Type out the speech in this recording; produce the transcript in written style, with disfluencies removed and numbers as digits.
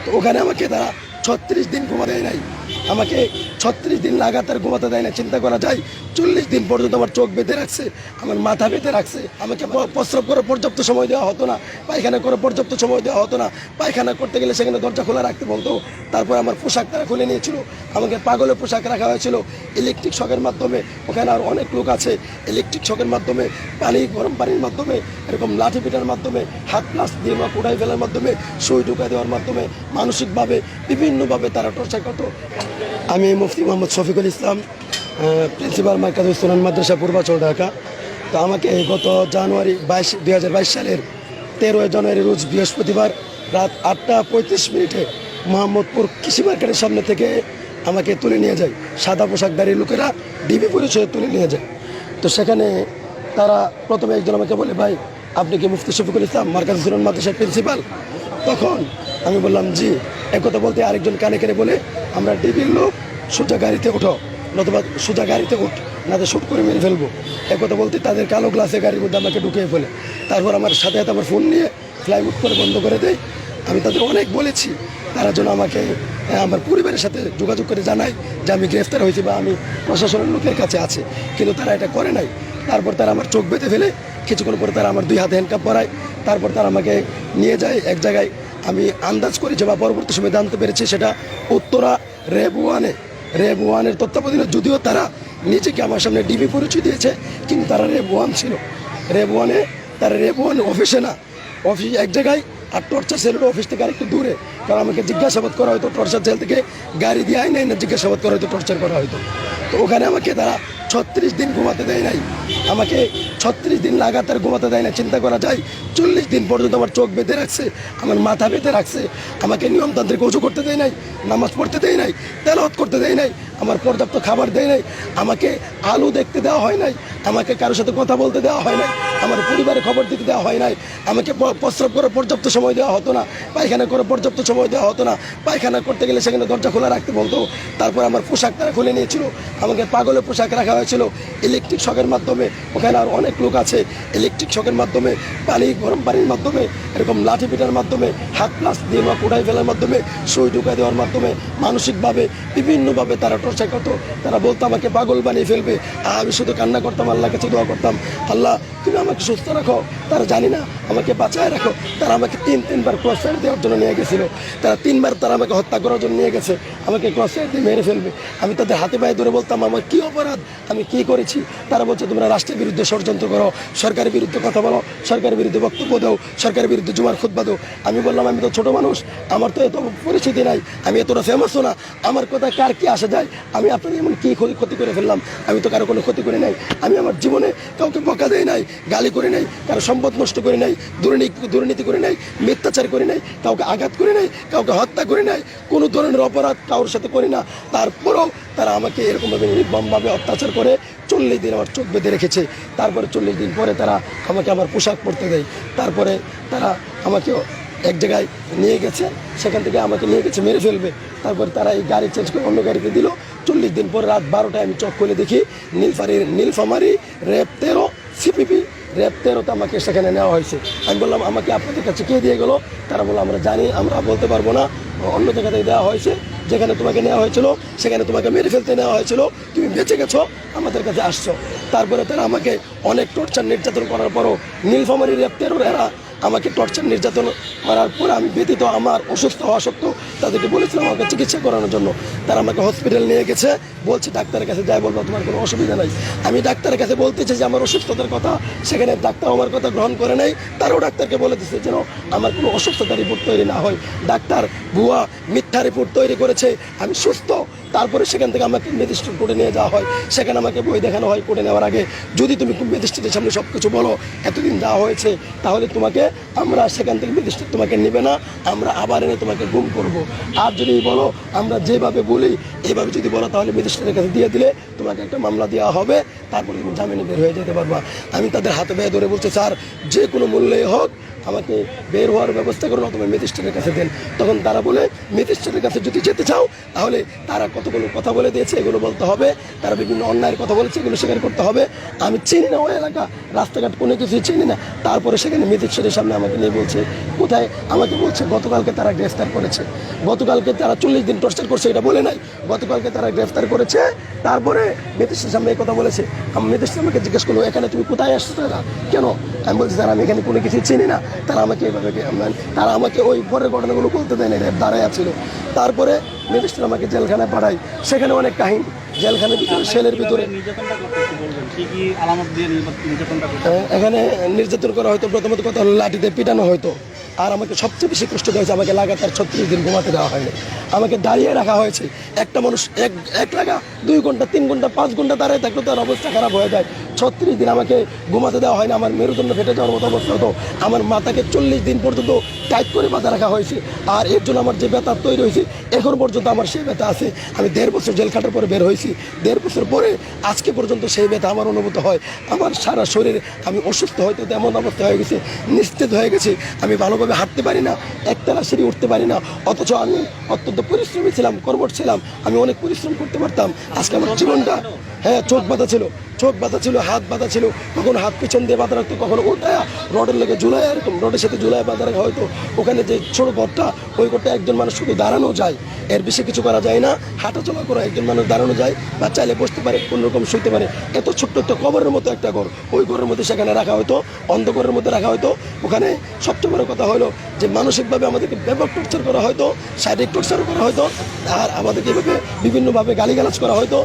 তো ওখানে আমাকে তারা 36 দিন ঘুমাতে দেয় নাই, আমাকে 36 দিন লাগাতার ঘুমাতে দেয় না। চিন্তা করা যায় 40 দিন পর্যন্ত আমার চোখ বেঁধে রাখছে, আমার মাথা বেঁধে রাখছে। আমাকে প্রস্রাব করে পর্যাপ্ত সময় দেওয়া হতো না, পায়খানা করে পর্যাপ্ত সময় দেওয়া হতো না। পায়খানা করতে গেলে সেখানে দরজা খোলা রাখতে বলতো। তারপর আমার পোশাক তারা খুলে নিয়েছিল, আমাকে পাগলের পোশাক রাখা হয়েছিল ইলেকট্রিক শকের মাধ্যমে। ওখানে আর অনেক লোক আছে, ইলেকট্রিক শকের মাধ্যমে, গরম পানির মাধ্যমে, এরকম লাঠি পিটার মাধ্যমে, হাত প্লাস দিয়ে বা কোড়াই ফেলার মাধ্যমে, সুই ঢুকা দেওয়ার মাধ্যমে, মানসিকভাবে বিভিন্নভাবে তারা টর্চার করতো। আমি মুফতি মোহাম্মদ শফিকুল ইসলাম, প্রিন্সিপাল মার্কাজুস সুনান মাদ্রাসা পূর্বাচল, ঢাকা। তো আমাকে গত জানুয়ারি 2022 সালের 13 জানুয়ারি রোজ বৃহস্পতিবার রাত 8:35 মোহাম্মদপুর কৃষি মার্কেটের সামনে থেকে আমাকে তুলে নিয়ে যায় সাদা পোশাকধারী লোকেরা, ডিবি পরিচয়ে তুলে নিয়ে যায়। তো সেখানে তারা প্রথমে একজন আমাকে বলে, ভাই আপনি কি মুফতি শফিকুল ইসলাম মার্কাজুস সুনান মাদ্রাসার প্রিন্সিপাল? তখন আমি বললাম জি। একথা বলতে আরেকজন কানে কানে বলে, আমরা ডিবির লোক, সোজা গাড়িতে ওঠো, নতুবা সোজা গাড়িতে উঠ, না তো শুট করে মেরে ফেলবো। একথা বলতে তাদের কালো গ্লাসে গাড়ির মধ্যে আমাকে ঢুকিয়ে ফেলে। তারপর আমার সাথে সাথে আমার ফোন নিয়ে ফ্লাইউড করে বন্ধ করে দেয়। আমি তাদের অনেক বলেছি, তারা যেন আমাকে আমার পরিবারের সাথে যোগাযোগ করে জানায় যে আমি গ্রেফতার হয়েছি বা আমি প্রশাসনের লোকের কাছে আছে, কিন্তু তারা এটা করে নাই। তারপর তারা আমার চোখ বেঁধে ফেলে, কিছুক্ষণ পরে তারা আমার 2 হাতে হ্যান্ডকাপ পরায়। তারপর তারা আমাকে নিয়ে যায় এক জায়গায়। আমি আন্দাজ করেছি বা পরবর্তী সময় জানতে পেরেছি সেটা উত্তরা রেব ওয়ানের তত্ত্বাবধানে, যদিও তারা নিজেকে আমার সামনে ডিবি পরিচয় দিয়েছে, কিন্তু তারা রেব ওয়ান ছিল। তারা রেব ওয়ান অফিসে না, অফিস এক জায়গায়, আর টর্চার সেলের অফিস থেকে আরেকটু দূরে। কারণ আমাকে জিজ্ঞাসাবাদ করা হয়তো টর্চার সেল থেকে, গাড়ি দিয়ে আইন না জিজ্ঞাসাবাদ করা হয়তো, টর্চার করা হয়তো। তো ওখানে আমাকে তারা 36 দিন ঘুমাতে দেয় নাই, আমাকে 36 দিন লাগাতার ঘুমাতে দেয় না। চিন্তা করা যায় 40 দিন পর্যন্ত আমার চোখ বেঁধে রাখছে, আমার মাথা বেঁধে রাখছে। আমাকে নিয়মতান্ত্রিক ওযু করতে দেয় নাই, নামাজ পড়তে দেয় নাই, তেলাওয়াত করতে দেয় নাই, আমার পর্যাপ্ত খাবার দেয় নাই, আমাকে আলো দেখতে দেওয়া হয় নাই, আমাকে কারোর সাথে কথা বলতে দেওয়া হয় নাই, আমার পরিবারের খবর দিতে দেওয়া হয় নাই, আমাকে প্রস্রাব করে পর্যাপ্ত সময় দেওয়া হতো না, পায়খানা করে পর্যাপ্ত সময় দেওয়া হতো না। পায়খানা করতে গেলে সেখানে দরজা খোলা রাখতে বলতো। তারপর আমার পোশাক তারা খুলে নিয়েছিল, আমাকে পাগলের পোশাক রাখা হয়েছিল ইলেকট্রিক শকের মাধ্যমে। ওখানে আর অনেক লোক আছে, ইলেকট্রিক শকের মাধ্যমে, গরম পানির মাধ্যমে, এরকম লাঠি পিটার মাধ্যমে, হাত প্লাস দিয়ে বা কোড়াই ফেলার মাধ্যমে, সুই ঢুকা দেওয়ার মাধ্যমে, মানসিকভাবে বিভিন্নভাবে তারা টর্চার করতো। তারা বলতো আমাকে পাগল বানিয়ে ফেলবে। আমি শুধু কান্না করতাম, আল্লাহর কাছে দোয়া করতাম, আল্লাহ তুমি আমাকে সুস্থ রাখো, তারা জানি না আমাকে বাঁচায় রাখো। তারা আমাকে তিনবার ক্রস ফায়ার দেওয়ার জন্য নিয়ে গেছিলো, তারা 3বার তারা আমাকে হত্যা করার জন্য নিয়ে গেছে, আমাকে ক্রস ফায়ার দিয়ে মেরে ফেলবে। আমি তাদের হাতে পায়ে ধরে বলতাম আমার কী অপরাধ, আমি কী করেছি। তারা বলছে তোমরা রাষ্ট্রের বিরুদ্ধে ষড়যন্ত্র করো, সরকারের বিরুদ্ধে কথা বলো, সরকারের বিরুদ্ধে বক্তব্য দাও, সরকারের বিরুদ্ধে জুমার খুতবা দাও। আমি বললাম আমি তো ছোটো মানুষ, আমার তো এত পরিচিতি নাই, আমি এতটা ফেমাসও না, আমার কথা কার কি আসা যায়। আমি আপনাদের এমন কী ক্ষতি করে ফেললাম, আমি তো কারো কোনো ক্ষতি করে নাই। আমি আমার জীবনে কাউকে বকা দেয় নাই, গালি করে নাই, কারো সম্পদ নষ্ট করে নাই, দুর্নীতি করে নাই, মিথ্যাচার করে নাই, কাউকে আঘাত করে নাই, কাউকে হত্যা করে নাই, কোনো ধরনের অপরাধ কারোর সাথে করি না। তারপরেও তারা আমাকে এরকমভাবে নির্মমভাবে অত্যাচার করে 40 দিন আমার চোখ বেঁধে রেখেছে। তারপরে 40 দিন পরে তারা আমাকে আমার পোশাক পরতে দেয়। তারপরে তারা আমাকে এক জায়গায় নিয়ে গেছে, সেখান থেকে আমাকে নিয়ে গেছে মেরে ফেলবে। তারপর তারা এই গাড়ি চেঞ্জ করে অন্য গাড়িতে দিল। 40 দিন পর রাত 12টায় আমি চোখ খুলে দেখি নীলফামারী রেব 13 সিপিপি রেব 13তে আমাকে সেখানে নেওয়া হয়েছে। আমি বললাম আমাকে আপনাদের কাছে কে দিয়ে গেলো? তারা বললো আমরা জানি, আমরা বলতে পারবো না, অন্য জায়গা থেকে দেওয়া হয়েছে, যেখানে তোমাকে নেওয়া হয়েছিল সেখানে তোমাকে মেরে ফেলতে নেওয়া হয়েছিল, তুমি বেঁচে গেছো, আমাদের কাছে আসছো। তারপরে তারা আমাকে অনেক টর্চার নির্যাতন করার পরও নীলফামারী রেব 13 এরা আমাকে টর্চার নির্যাতন করার পরে আমি ব্যতীত আমার অসুস্থ হওয়া সত্ত্বেও তাদেরকে বলেছিলাম আমাকে চিকিৎসা করানোর জন্য। তারা আমাকে হসপিটাল নিয়ে গেছে, বলছে ডাক্তারের কাছে যাই বলবো তোমার কোনো অসুবিধা নাই। আমি ডাক্তারের কাছে বলতেছি যে আমার অসুস্থতার কথা, সেখানে ডাক্তার আমার কথা গ্রহণ করে নাই। তারাও ডাক্তারকে বলে দিচ্ছে যেন আমার কোনো অসুস্থতার রিপোর্ট তৈরি না হয়। ডাক্তার ভুয়া মিথ্যা রিপোর্ট তৈরি করেছে, আমি সুস্থ। তারপরে সেখান থেকে আমাকে ম্যাজিস্ট্রেট কোর্টে নিয়ে যাওয়া হয়, সেখানে আমাকে বই দেখানো হয় কোর্টে নেওয়ার আগে, যদি তুমি ম্যাজিস্ট্রেটের সামনে সব কিছু বলো এতদিন যা হয়েছে, তাহলে তোমাকে আমরা সেখান থেকে ম্যাজিস্ট্রেট তোমাকে নেবে না, আমরা আবার এনে তোমাকে গুম করব। আর যদি বলো আমরা যেভাবে বলি এইভাবে যদি বলো, তাহলে ম্যাজিস্ট্রেটের কাছে দিয়ে দিলে তোমাকে একটা মামলা দেওয়া হবে, তারপরে তুমি জামিনে বের হয়ে যেতে পারবা। আমি তাদের হাতে পায়ে ধরে বলছি স্যার যে কোনো মূল্যে হোক আমাকে বের হওয়ার ব্যবস্থা করুন অথবা ম্যাজিস্ট্রেটের কাছে দেন। তখন তারা বলে ম্যাজিস্ট্রেটের কাছে যদি যেতে চাও তাহলে তারা কতগুলো কথা বলে দিয়েছে, এগুলো বলতে হবে, তারা বিভিন্ন অন্যায়ের কথা বলেছে, এগুলো স্বীকার করতে হবে। আমি চিনি না ওই এলাকা, রাস্তাঘাট কোনো কিছুই চিনি না। তারপরে সেখানে ম্যাজিস্ট্রেটের সামনে আমাকে নিয়ে বলছে কোথায়, আমাকে বলছে গতকালকে তারা গ্রেফতার করেছে, গতকালকে তারা 40 দিন টর্চার করছে, এটা বলে নাই, গতকালকে তারা গ্রেফতার করেছে। তারপরে ম্যাজিস্ট্রেটের সামনে এই কথা বলেছে। আমি ম্যাজিস্ট্রেট আমাকে জিজ্ঞেস করলো এখানে তুমি কোথায় আসছো না কেন? আমি বলছি স্যার আমি এখানে কোনো কিছু চিনি না। তারা আমাকে এভাবে তারা আমাকে ওই পরের ঘটনাগুলো বলতে দেয় না, দাঁড়ায় ছিল। তারপরে ম্যাজিস্ট্রেট আমাকে জেলখানায় পাঠায়, সেখানে অনেক কাহিনী, জেলখানার ভিতরে সেলের ভিতরে এখানে নির্যাতন করা হয়তো। প্রথমত কথা হলো লাঠিতে পিটানো হয়তো। আর আমাকে সবচেয়ে বেশি কষ্ট দেওয়া হয়েছে, আমাকে লাগাতার 36 দিন ঘুমাতে দেওয়া হয়নি, আমাকে দাঁড়িয়ে রাখা হয়েছে। একটা মানুষ এক লাগা 2 ঘন্টা 3 ঘন্টা 5 ঘন্টা দাঁড়িয়ে থাকলে তার অবস্থা খারাপ হয়ে যায়। 36 দিন আমাকে ঘুমাতে দেওয়া হয় না, আমার মেরুদণ্ড ফেটে যাওয়ার মতো অবস্থা হতো। আমার মাথাকে 40 দিন পর্যন্ত টাইট করে বাঁধা রাখা হয়েছে। আর এর জন্য আমার যে ব্যথা তৈরি হয়েছে এখন পর্যন্ত আমার সেই ব্যথা আছে। আমি 1.5 বছর জেল খাটার পরে বের হয়েছি, 1.5 বছর পরে আজকে পর্যন্ত সেই ব্যথা আমার অনুভূত হয়। আমার সারা শরীরে আমি অসুস্থ হয়তো তেমন অবস্থা হয়ে গেছে, নিস্তেজ হয়ে গেছে। আমি ভালোভাবে হাঁটতে পারি না, একতলা সিঁড়ি উঠতে পারি না। অথচ আমি অত্যন্ত পরিশ্রমী ছিলাম, কর্মঠ ছিলাম, আমি অনেক পরিশ্রম করতে পারতাম। আজকে আমার জীবনটা, হ্যাঁ চোখ বাঁধা ছিল, চোখ বাঁধা ছিল, হাত বাঁধা ছিল, কখনো হাত পিছন দিয়ে বাঁধা রাখতো, কখনো উল্টায়া রডের লেগে ঝুলায়, এরকম রডের সাথে ঝুলায় বাঁধা রাখা হয়তো। ওখানে যে ছোট ঘরটা, ওই ঘরটা একজন মানুষ শুধু দাঁড়ানো যায়, এর বেশি কিছু করা যায় না। হাঁটা চলা করে একজন মানুষ দাঁড়ানো যায় বা চাইলে বসতে পারে, কোনোরকম শুইতে পারে। এত ছোট্ট একটা কবরের মতো একটা ঘর, ওই ঘরের মধ্যে সেখানে রাখা হয়তো, অন্ধকারের মধ্যে রাখা হয়তো। ওখানে সবচেয়ে বড় কথা হলো যে মানসিকভাবে আমাদেরকে ব্যাপক টর্চার করা হয়তো, শারীরিক টর্চার করা হয়তো, আর আমাদেরকে এভাবে বিভিন্নভাবে গালিগালাজ করা হয়তো।